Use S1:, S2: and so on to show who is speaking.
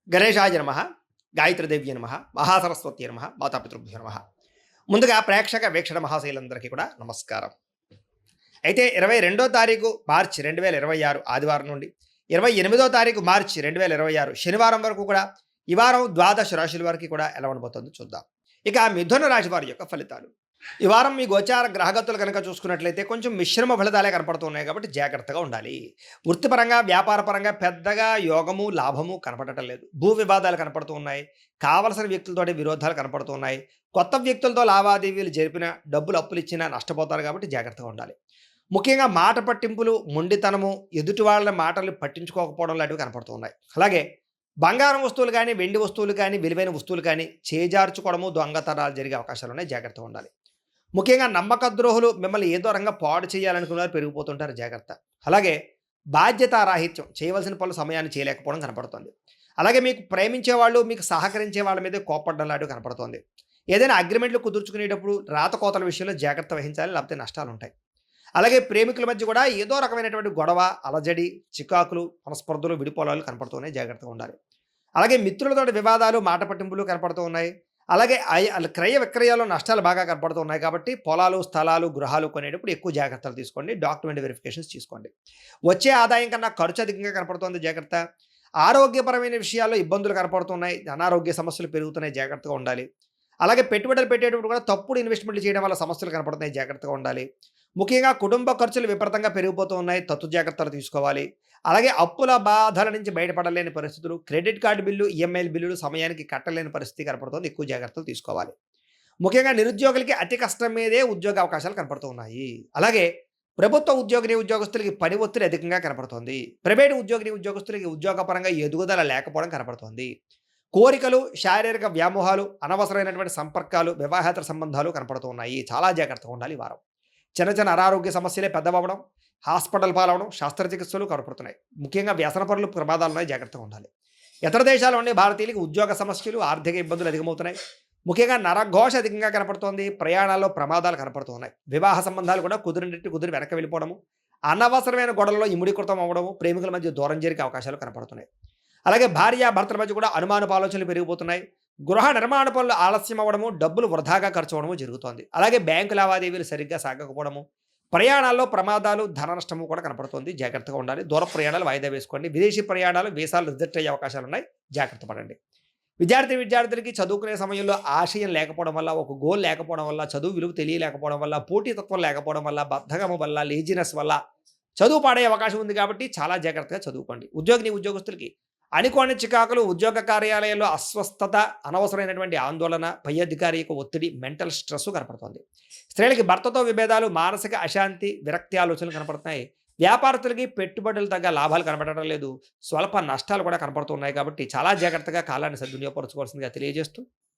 S1: గణేశాయ నమః, గాయత్రీదేవ్యై నమః, మహాసరస్వత్యై నమః, మాతాపితృభ్యో నమః. ముందుగా ప్రేక్షక వీక్షణ మహాశైలందరికీ కూడా నమస్కారం. అయితే 22 తారీఖు మార్చి 2026 ఆదివారం నుండి 28 తారీఖు మార్చి 2026 శనివారం వరకు కూడా ఈ వారం ద్వాదశ రాశుల వారికి కూడా ఎలా ఉండబోతుందో చూద్దాం. ఇక మిథున రాశి వారి యొక్క ఫలితాలు. ఈ వారం మీ గోచార గ్రహగతులు కనుక చూసుకున్నట్లయితే కొంచెం మిశ్రమ ఫలితాలే కనపడుతున్నాయి కాబట్టి జాగ్రత్తగా ఉండాలి. వృత్తిపరంగా వ్యాపారపరంగా పెద్దగా యోగము లాభము కనపడటం లేదు. భూ వివాదాలు కనపడుతూ ఉన్నాయి. కావలసిన వ్యక్తులతోటి విరోధాలు కనపడుతూ ఉన్నాయి. కొత్త వ్యక్తులతో లావాదేవీలు జరిపిన డబ్బులు అప్పులు ఇచ్చినా నష్టపోతారు కాబట్టి జాగ్రత్తగా ఉండాలి. ముఖ్యంగా మాట పట్టింపులు, మొండితనము, ఎదుటి వాళ్ళ మాటలు పట్టించుకోకపోవడం లాంటివి కనపడుతూ ఉన్నాయి. అలాగే బంగారం వస్తువులు కానీ, వెండి వస్తువులు కానీ, విలువైన వస్తువులు కానీ చేజార్చుకోవడము, దొంగతనాలు జరిగే అవకాశాలు ఉన్నాయి. జాగ్రత్తగా ఉండాలి. ముఖ్యంగా నమ్మక ద్రోహులు మిమ్మల్ని ఏదో రంగా పాడు చేయాలనుకున్నారు, పెరిగిపోతుంటారు. జాగ్రత్త. అలాగే బాధ్యతారాహిత్యం, చేయవలసిన పనులు సమయాన్ని చేయలేకపోవడం కనపడుతుంది. అలాగే మీకు ప్రేమించే వాళ్ళు, మీకు సహకరించే వాళ్ళ మీద కోపడ్డం లాంటివి కనపడుతుంది. ఏదైనా అగ్రిమెంట్లు కుదుర్చుకునేటప్పుడు రాతకోతల విషయంలో జాగ్రత్త వహించాలి, లేకపోతే నష్టాలు ఉంటాయి. అలాగే ప్రేమికుల మధ్య కూడా ఏదో రకమైనటువంటి గొడవ, అలజడి, చికాకులు, మనస్పర్ధలు, విడిపోలాలు కనపడుతున్నాయి. జాగ్రత్తగా ఉండాలి. అలాగే మిత్రులతో వివాదాలు, మాట పట్టింపులు కనపడుతూ ఉన్నాయి. అలాగే క్రయ విక్రయాల్లో నష్టాలు బాగా కనపడుతూ ఉన్నాయి కాబట్టి పొలాలు, స్థలాలు, గృహాలు కొనేటప్పుడు ఎక్కువ జాగ్రత్తలు తీసుకోండి. డాక్యుమెంట్ వెరిఫికేషన్స్ తీసుకోండి. వచ్చే ఆదాయం కన్నా ఖర్చు అధికంగా కనపడుతుంది. జాగ్రత్త. ఆరోగ్యపరమైన విషయాల్లో ఇబ్బందులు కనపడుతున్నాయి. అనారోగ్య సమస్యలు పెరుగుతున్నాయి. జాగ్రత్తగా ఉండాలి. అలాగే పెట్టుబడులు పెట్టేటప్పుడు కూడా తప్పుడు ఇన్వెస్ట్మెంట్లు చేయడం వల్ల సమస్యలు కనపడుతున్నాయి. జాగ్రత్తగా ఉండాలి. ముఖ్యంగా కుటుంబ ఖర్చులు విపరీతంగా పెరిగిపోతూ ఉన్నాయి. తత్తు జాగ్రత్తలు తీసుకోవాలి. అలాగే అప్పుల బాధల నుంచి బయటపడలేని పరిస్థితులు, క్రెడిట్ కార్డు బిల్లు, ఈఎంఐల బిల్లులు సమయానికి కట్టలేని పరిస్థితి కనపడుతుంది. ఎక్కువ జాగ్రత్తలు తీసుకోవాలి. ముఖ్యంగా నిరుద్యోగులకి అతి కష్టం మీదే ఉద్యోగ అవకాశాలు కనపడుతూ ఉన్నాయి. అలాగే ప్రభుత్వ ఉద్యోగస్తులకి పని ఒత్తిడి అధికంగా కనపడుతోంది. ప్రైవేటు ఉద్యోగస్తులకి ఉద్యోగపరంగా ఎదుగుదల లేకపోవడం కనపడుతోంది. కోరికలు, శారీరక వ్యామోహాలు, అనవసరమైనటువంటి సంపర్కాలు, వివాహేతర సంబంధాలు కనపడుతూ ఉన్నాయి. చాలా జాగ్రత్తగా ఉండాలి ఈ వారం. చిన్న చిన్న అనారోగ్య సమస్యలే పెద్దవడం, హాస్పిటల్ పాలవడం, శస్త్రచికిత్సలు కనపడుతున్నాయి. ముఖ్యంగా వ్యసనపరులు ప్రమాదాలు ఉన్నాయి. జాగ్రత్తగా ఉండాలి. ఇతర దేశాల్లో ఉండే భారతీయులకు ఉద్యోగ సమస్యలు, ఆర్థిక ఇబ్బందులు అధికమవుతున్నాయి. ముఖ్యంగా నరఘోష అధికంగా కనపడుతోంది. ప్రయాణాల్లో ప్రమాదాలు కనపడుతున్నాయి. వివాహ సంబంధాలు కూడా కుదిరి వెనక్కి వెళ్ళిపోవడము, అనవసరమైన గొడవల్లో ఇముడీకృతం అవ్వడము, ప్రేమికుల మధ్య దూరం జరిగే అవకాశాలు కనపడుతున్నాయి. అలాగే భార్యాభర్తల మధ్య కూడా అనుమానపు ఆలోచనలు పెరిగిపోతున్నాయి. గృహ నిర్మాణ పనులు ఆలస్యం అవ్వడము, డబ్బులు వృధాగా ఖర్చు అవ్వడము జరుగుతోంది. అలాగే బ్యాంకు లావాదేవీలు సరిగ్గా సాగకపోవడము, ప్రయాణాల్లో ప్రమాదాలు, ధన నష్టము కూడా కనపడుతుంది. జాగ్రత్తగా ఉండాలి. దూర ప్రయాణాలు వాయిదా వేసుకోండి. విదేశీ ప్రయాణాలు, వీసాలు రిజెక్ట్ అయ్యే అవకాశాలు ఉన్నాయి. జాగ్రత్త పడండి. విద్యార్థులకి చదువుకునే సమయంలో ఆశయం లేకపోవడం వల్ల, ఒక గోల్ లేకపోవడం వల్ల, చదువు విలువ తెలియలేకపోవడం వల్ల, పోటీతత్వం లేకపోవడం వల్ల, బద్ధకము వల్ల, లేజినెస్ వల్ల చదువు పాడే అవకాశం ఉంది కాబట్టి చాలా జాగ్రత్తగా చదువుకోండి. ఉద్యోగస్తులకి అనుకోని చికాకులు, ఉద్యోగ కార్యాలయాల్లో అస్వస్థత, అనవసరమైనటువంటి ఆందోళన, పై అధికారి యొక్క ఒత్తిడి, మెంటల్ స్ట్రెస్ కనపడుతుంది. స్త్రీలకి భర్తతో విభేదాలు, మానసిక అశాంతి, విరక్తి ఆలోచనలు కనపడుతున్నాయి. వ్యాపారస్తులకి పెట్టుబడులు తగ్గ లాభాలు కనపడటం లేదు. స్వల్ప నష్టాలు కూడా కనపడుతున్నాయి కాబట్టి చాలా జాగ్రత్తగా కాలాన్ని సద్వినియోగపరచుకోవాల్సిందిగా తెలియజేస్తూ